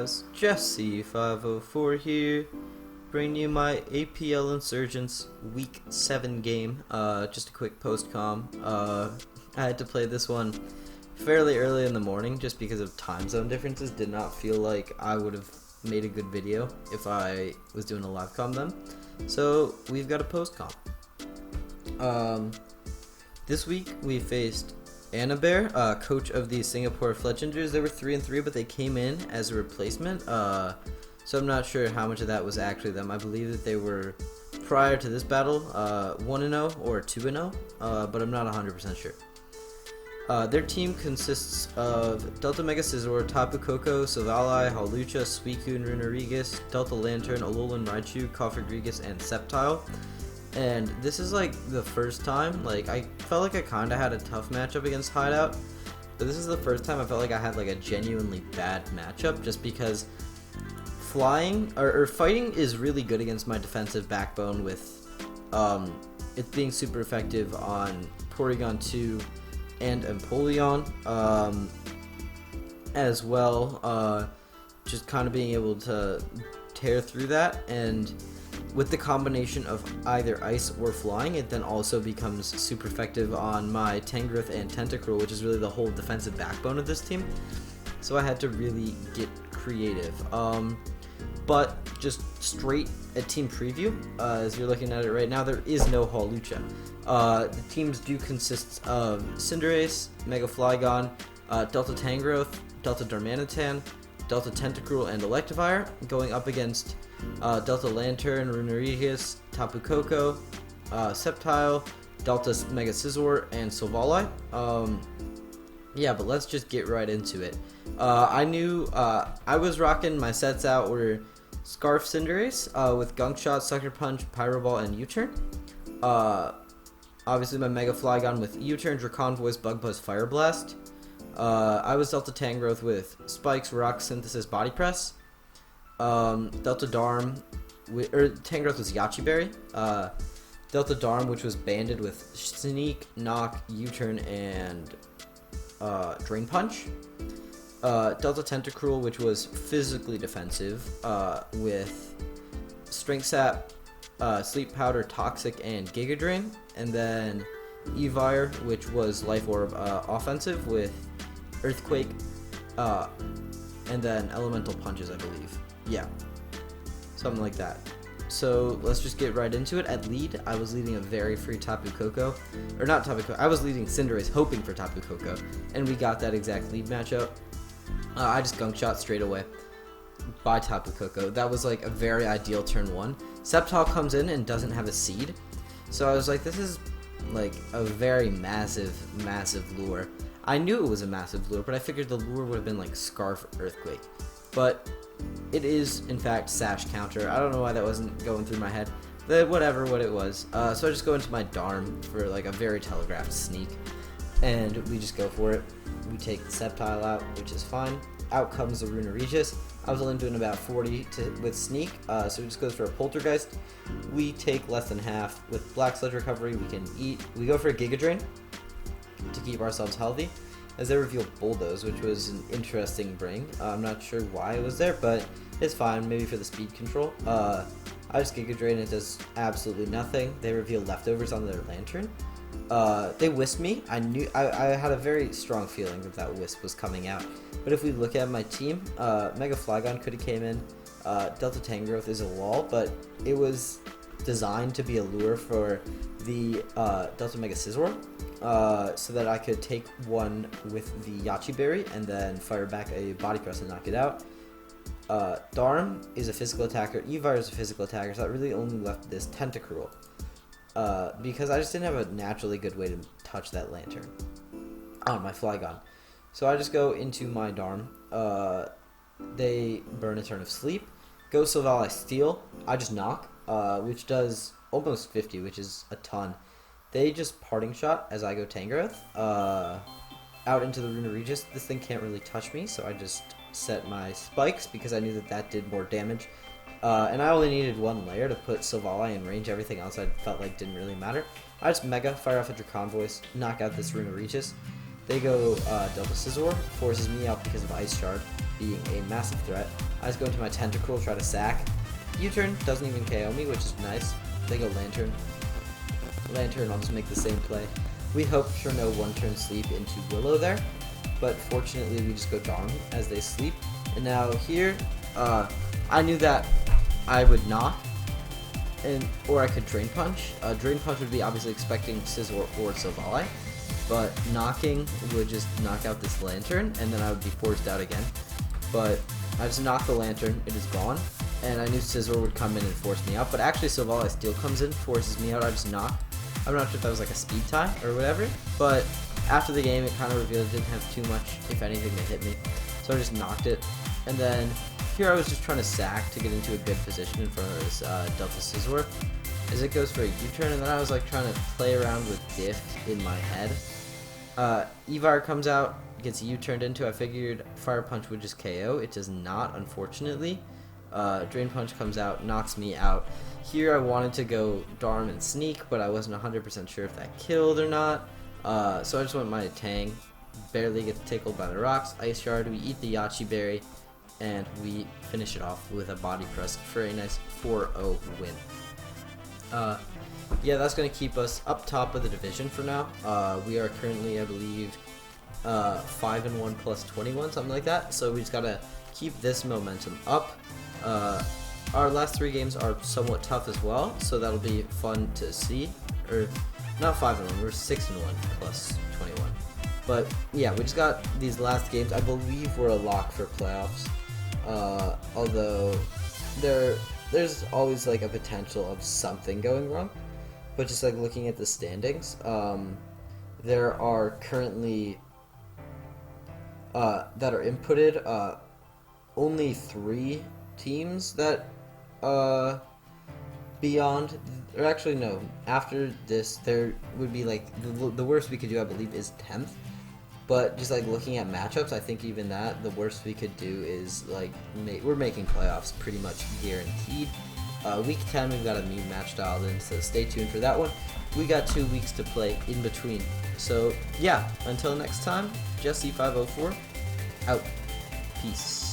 guys, Jesse504 here, bringing you my APL Insurgents Week 7 game. Just a quick post-com. I had to play this one fairly early in the morning just because of time zone differences. Did not feel like I would have made a good video if I was doing a live com then. So we've got a post-com. This week we faced Anna Bear, coach of the Singapore Fletchinders. They were 3-3, but they came in as a replacement. So I'm not sure how much of that was actually them. I believe that they were, prior to this battle, 1-0 or 2-0, but I'm not 100% sure. Their team consists of Delta Mega Scizor, Tapu Koko, Silvally, Hawlucha, Suicune, Runerigus, Delta Lantern, Alolan Raichu, Cofagrigus, and Sceptile. And this is like the first time, like I felt like I kind of had a tough matchup against Hideout, but this is the first time I felt like I had like a genuinely bad matchup, just because flying or fighting is really good against my defensive backbone, with it being super effective on Porygon 2 and Empoleon, as well, just kind of being able to tear through that. And with the combination of either ice or flying, it then also becomes super effective on my Tangrowth and Tentacruel, which is really the whole defensive backbone of this team. So I had to really get creative. But just straight at team preview, as you're looking at it right now, there is no Hawlucha. The teams do consist of Cinderace, Mega Flygon, Delta Tangrowth, Delta Darmanitan, Delta Tentacruel, and Electivire, going up against Delta Lantern, Runerigus, Tapu Koko, Sceptile, Delta Mega Scizor, and Silvally. Yeah, but let's just get right into it. I knew I was rocking my sets out were Scarf Cinderace with Gunk Shot, Sucker Punch, Pyro Ball, and U-Turn. Obviously my Mega Flygon with U-Turn, Dracon Voice, Bug Buzz, Fire Blast. I was Delta Tangrowth with Spikes, Rock Synthesis, Body Press. Delta Darm, Tangrowth was Yachi Berry. Delta Darm, which was banded with Sneak, Knock, U-Turn, and Drain Punch. Delta Tentacruel, which was physically defensive, with Strength Sap, Sleep Powder, Toxic, and Giga Drain. And then Evire, which was Life Orb, offensive, with Earthquake, and then Elemental Punches, I believe. Yeah, something like that. So let's just get right into it. At lead, I was leading a very free Tapu Koko, or not Tapu Koko, I was leading Cinderace, hoping for Tapu Koko, and we got that exact lead matchup. I just Gunk Shot straight away by Tapu Koko. That was like a very ideal turn one. Sceptile comes in and doesn't have a seed, so I was like, this is like a very massive lure. I knew it was a massive lure, but I figured the lure would have been like Scarf Earthquake. But it is, in fact, Sash Counter. I don't know why that wasn't going through my head. But whatever, what it was. So I just go into my Darm for like a very telegraphed sneak. And we just go for it. We take the Sceptile out, which is fine. Out comes the Runerigus. I was only doing about 40 with sneak, so it just goes for a Poltergeist. We take less than half. With Black Sludge Recovery, we can eat. We go for a Giga Drain to keep ourselves healthy, as they revealed Bulldoze, which was an interesting bring. I'm not sure why it was there, but it's fine, maybe for the speed control. I just Giga Drain, it does absolutely nothing. They reveal Leftovers on their Lantern. They Wisp me. I had a very strong feeling that that Wisp was coming out. But if we look at my team, Mega Flygon could have came in. Delta Tangrowth is a wall, but it was designed to be a lure for the Delta Mega Scizor, so that I could take one with the Yachi Berry and then fire back a Body Press and knock it out. Darm is a physical attacker, Evire is a physical attacker, so that really only left this Tentacruel, because I just didn't have a naturally good way to touch that Lantern on my Flygon. So I just go into my Darm. They burn a turn of sleep. Go Silvally Steel. I just knock, which does almost 50, which is a ton. They just Parting Shot as I go Tangrowth out into the Runerigus. This thing can't really touch me, so I just set my Spikes because I knew that that did more damage. And I only needed one layer to put Silvally in range. Everything else I felt like didn't really matter. I just Mega fire off a Dracon Voice, knock out this Runerigus. They go Delta Scizor, forces me out because of Ice Shard. being a massive threat. I just go into my Tentacle, try to sack. U-turn doesn't even KO me, which is nice. They go Lantern. Lantern, I'll just make the same play. We hoped for no one-turn sleep into Willow there, but fortunately we just go Darm as they sleep. And now here, I knew that I would knock, or I could Drain Punch. Drain Punch would be obviously expecting Scizor or Silvally, but knocking would just knock out this Lantern, and then I would be forced out again. But I just knocked the Lantern, it is gone, and I knew Scizor would come in and force me out, but actually Silvally still comes in, forces me out, I just knock. I'm not sure if that was like a speed tie or whatever, but after the game it kind of revealed it didn't have too much, if anything, to hit me. So I just knocked it, and then here I was just trying to sack to get into a good position in front of this Delta Scizor as it goes for a U-turn, and then I was like trying to play around with Diff in my head. Evire comes out, gets U-turned into. I figured Fire Punch would just KO. It does not, unfortunately. Drain Punch comes out, knocks me out. Here I wanted to go Darm and Sneak, but I wasn't 100% sure if that killed or not. So I just went my Tang. Barely gets tickled by the rocks. Ice Shard, we eat the Yachi Berry, and we finish it off with a Body Press for a nice 4-0 win. Yeah, that's going to keep us up top of the division for now. We are currently, I believe, 5-1 plus 21, something like that. So we just got to keep this momentum up. Our last 3 games are somewhat tough as well, so that'll be fun to see. Or not 5-1, we're 6-1 plus 21. But yeah, we just got these last games. I believe we're a lock for playoffs. Although there's always like a potential of something going wrong. But just like looking at the standings, there are currently that are inputted only 3 teams that beyond, or actually no, after this there would be like the worst we could do, I believe, is 10th. But just like looking at matchups, I think even that, the worst we could do is like we're making playoffs pretty much guaranteed. Week 10 we've got a new match dialed in, so stay tuned for that one. We got 2 weeks to play in between. So yeah, until next time, Jesse504 out. Peace.